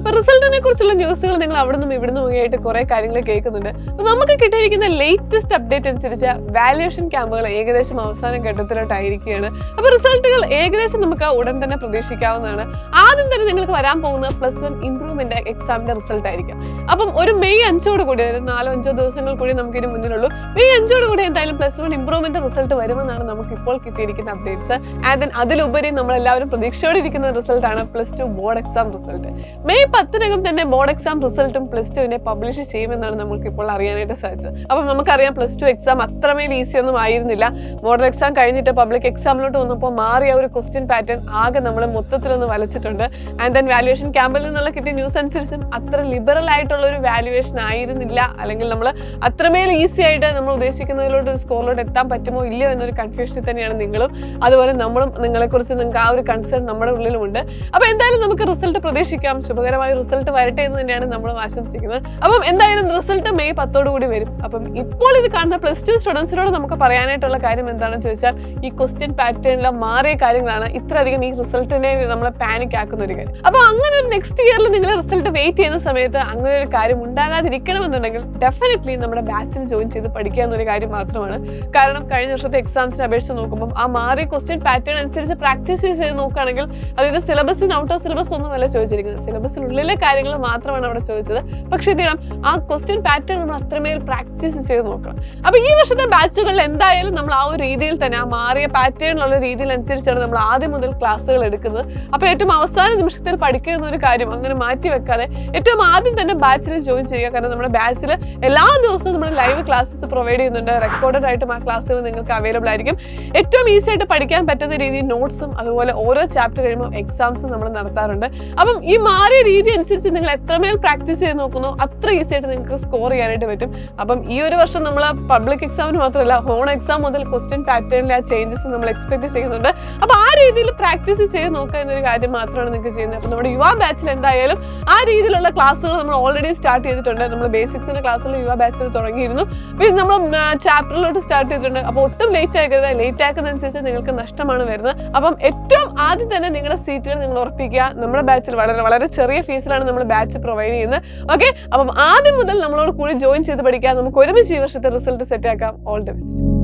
അപ്പൊ റിസൾട്ടിനെ കുറിച്ചുള്ള ന്യൂസുകൾ നിങ്ങൾ അവിടെ നിന്നും ഇവിടെ നിന്നും ആയിട്ട് കുറെ കാര്യങ്ങൾ കേൾക്കുന്നുണ്ട്. അപ്പൊ നമുക്ക് കിട്ടിയിരിക്കുന്ന ലേറ്റസ്റ്റ് അപ്ഡേറ്റ് അനുസരിച്ച് വാല്യുവേഷൻ ക്യാമ്പുകൾ ഏകദേശം അവസാന ഘട്ടത്തിലോട്ടായിരിക്കുകയാണ്. അപ്പൊ റിസൾട്ടുകൾ ഏകദേശം നമുക്ക് ഉടൻ തന്നെ പ്രതീക്ഷിക്കാവുന്നതാണ്. ആദ്യം തന്നെ നിങ്ങൾക്ക് വരാൻ പോകുന്ന +1 ഇംപ്രൂവ്മെന്റ് എക്സാമിന്റെ റിസൾട്ട് ആയിരിക്കും. അപ്പം ഒരു മെയ് 5 കൂടി, ഒരു 4-5 ദിവസങ്ങൾ കൂടി നമുക്ക് ഇതിന് മുന്നിലുള്ളൂ. മെയ് 5 കൂടി എന്തായാലും +1 ഇംപ്രൂവ്മെന്റ് റിസൾട്ട് വരുമെന്നാണ് നമുക്ക് ഇപ്പോൾ കിട്ടിയിരിക്കുന്ന അപ്ഡേറ്റ്സ്. ആൻഡ് ദെൻ അതിലുപരി നമ്മളെല്ലാവരും പ്രതീക്ഷയോടെ ഇരിക്കുന്ന റിസൾട്ടാണ് +2 ബോർഡ് എക്സാം റിസൾട്ട്. മെയ് 10 തന്നെ ബോർഡ് എക്സാം റിസൾട്ടും +2 പബ്ലിഷ് ചെയ്യുമെന്നാണ് നമുക്ക് ഇപ്പോൾ അറിയാനായിട്ട് സാധിച്ചത്. അപ്പം നമുക്കറിയാം +2 എക്സാം അത്രമേൽ ഈസി ഒന്നും ആയിരുന്നില്ല. മോഡൽ എക്സാം കഴിഞ്ഞിട്ട് പബ്ലിക് എക്സാമിലോട്ട് വന്നപ്പോൾ മാറിയ ഒരു ക്വസ്റ്റ്യൻ പാറ്റേൺ ആകെ നമ്മൾ മൊത്തത്തിലൊന്ന് വലച്ചിട്ടുണ്ട്. ആൻഡ് ദെൻ വാല്യുവേഷൻ ക്യാമ്പിൽ നിന്നുള്ള കിട്ടിയ ന്യൂസ് അനുസരിച്ചും അത്ര ലിബറൽ ആയിട്ടുള്ള ഒരു വാല്യുവേഷൻ ആയിരുന്നില്ല. അല്ലെങ്കിൽ നമ്മൾ അത്രമേൽ ഈസി ആയിട്ട് നമ്മൾ ഉദ്ദേശിക്കുന്നതിലോട്ട് ഒരു സ്കോറിലോട്ട് എത്താൻ പറ്റുമോ ഇല്ലയോ എന്നൊരു കൺഫ്യൂഷനിൽ തന്നെയാണ് നിങ്ങളും, അതുപോലെ നമ്മളും. നിങ്ങളെക്കുറിച്ച് നിങ്ങൾക്ക് ആ ഒരു കൺസേൺ നമ്മുടെ ഉള്ളിലുമുണ്ട്. അപ്പൊ എന്തായാലും നമുക്ക് റിസൾട്ട് പ്രതീക്ഷിക്കാം. ശുഭകരമായ റിസൾട്ട് വരട്ടെ എന്ന് തന്നെയാണ് നമ്മൾ ആശംസിക്കുന്നത്. അപ്പം എന്തായാലും റിസൾട്ട് മെയ് 10 കൂടി വരും. അപ്പം ഇപ്പോൾ ഇത് കാണുന്ന +2 സ്റ്റുഡൻസിനോട് നമുക്ക് പറയാനായിട്ടുള്ള കാര്യം എന്താണെന്ന് ചോദിച്ചാൽ, ഈ ക്വസ്റ്റ്യൻ പാറ്റേണിലെ മാറിയ കാര്യങ്ങളാണ് ഇത്രയധികം ഈ റിസൾട്ടിനെ നമ്മളെ പാനിക് ആക്കുന്ന ഒരു കാര്യം. അപ്പൊ അങ്ങനെ ഒരു നെക്സ്റ്റ് ഇയറിൽ നിങ്ങൾ റിസൾട്ട് വെയിറ്റ് ചെയ്യുന്ന സമയത്ത് അങ്ങനെ ഒരു കാര്യം ഉണ്ടാകാതിരിക്കണമെന്നുണ്ടെങ്കിൽ ഡെഫിനറ്റ്ലി നമ്മുടെ ബാച്ചിൽ ജോയിൻ ചെയ്ത് പഠിക്കുക എന്നൊരു കാര്യം മാത്രമാണ്. കാരണം കഴിഞ്ഞ വർഷത്തെ എക്സാംസിനെ അപേക്ഷിച്ച് നോക്കുമ്പോൾ ആ മാറിയ ക്വസ്റ്റ്യൻ പാറ്റേൺ അനുസരിച്ച് പ്രാക്ടീസ് ചെയ്ത് നോക്കുകയാണെങ്കിൽ, അതായത് സിലബസിന് ഔട്ട് ഓഫ് സിലബസ് ഒന്നുമല്ല ചോദിച്ചിരിക്കുന്നത്, സിലബസിനുള്ളിലെ കാര്യങ്ങൾ മാത്രമാണ് അവിടെ ചോദിച്ചത്. പക്ഷെ എന്ത് ചെയ്യണം, ആ ക്വസ്റ്റ്യൻ പാറ്റേൺ നമ്മൾ അത്രമേൽ പ്രാക്ടീസ് ചെയ്ത് നോക്കണം. അപ്പൊ ഈ വർഷത്തെ ബാച്ചുകളിൽ എന്തായാലും നമ്മൾ ആ ഒരു രീതിയിൽ തന്നെ, ആ മാറിയ പാറ്റേണിലുള്ള രീതിയിൽ അനുസരിച്ചാണ് നമ്മൾ ആദ്യം മുതൽ ക്ലാസ്സുകൾ എടുക്കുന്നത്. അപ്പൊ ഏറ്റവും അവസാന നിമിഷത്തിൽ പഠിക്കുക എന്നൊരു കാര്യം അങ്ങനെ മാറ്റി വെക്കാതെ ഏറ്റവും ആദ്യം തന്നെ ബാച്ചിൽ ജോയിൻ ചെയ്യുക. കാരണം നമ്മുടെ ബാച്ചിൽ എല്ലാ ദിവസവും നമ്മൾ ലൈവ് ക്ലാസ്സസ് പ്രൊവൈഡ് ചെയ്യുന്നുണ്ട്. റെക്കോർഡഡ് ആയിട്ടും ആ ക്ലാസ്സുകൾ നിങ്ങൾക്ക് അവൈലബിൾ ആയിരിക്കും. ഏറ്റവും ഈസി ആയിട്ട് പഠിക്കാൻ പറ്റുന്ന രീതിയിൽ നോട്ട്സും അതുപോലെ ഓരോ ചാപ്റ്റർ കഴിയുമ്പോൾ എക്സാംസും നമ്മൾ നടത്താറുണ്ട്. അപ്പം ഈ മാറിയ രീതി അനുസരിച്ച് നിങ്ങൾ എത്രമേൽ പ്രാക്ടീസ് ചെയ്ത് നോക്കുന്നോ അത്ര ഈസി ആയിട്ട് നിങ്ങൾക്ക് സ്കോർ ചെയ്യാനായിട്ട് പറ്റും. അപ്പം ഈ ഒരു വർഷം നമ്മൾ പബ്ലിക് എക്സാമിന് മാത്രമല്ല, ഹോൺ എക്സാം മുതൽ ക്വസ്റ്റ്യൻ പാറ്റേണിലെ ആ ചേഞ്ചസ് നമ്മൾ എക്സ്പെക്ട് ചെയ്യുന്നുണ്ട്. അപ്പൊ ആ രീതിയിൽ പ്രാക്ടീസ് ചെയ്ത് നോക്കുക എന്നൊരു കാര്യം മാത്രമാണ് നിങ്ങൾക്ക് ചെയ്യുന്നത്. അപ്പൊ നമ്മുടെ യുവ ബാച്ചിൽ എന്തായാലും ആ രീതിയിലുള്ള ക്ലാസ്സുകൾ നമ്മൾ ഓൾറെഡി സ്റ്റാർട്ട് ചെയ്തിട്ടുണ്ട്. നമ്മൾ ബേസിക്സിന്റെ ക്ലാസ്സുകൾ യുവ ബാച്ചിൽ തുടങ്ങിയിരുന്നു. പിന്നെ നമ്മൾ ചാപ്റ്ററിലോട്ട് സ്റ്റാർട്ട് ചെയ്തിട്ടുണ്ട്. അപ്പോൾ ഒട്ടും ലേറ്റ് ആക്കരുത്. ലേറ്റ് ആക്കുന്നതനുസരിച്ച് നിങ്ങൾക്ക് നഷ്ടമാണ് വരുന്നത്. അപ്പം ഏറ്റവും ആദ്യം തന്നെ നിങ്ങളുടെ സീറ്റുകൾ നിങ്ങൾ ഉറപ്പിക്കുക. നമ്മുടെ ബാച്ചിൽ വളരെ വളരെ ചെറിയ ഫീസിലാണ് നമ്മൾ ബാച്ച് പ്രൊവൈഡ് ചെയ്യുന്നത്. ഓക്കെ, അപ്പം ആദ്യം മുതൽ നമ്മളോട് കൂടി ജോയിൻ ചെയ്ത് പഠിക്കുക. നമുക്ക് ഒരുമിച്ച് ഈ വർഷത്തെ റിസൾട്ട് സെറ്റ് ആക്കാം. All the best.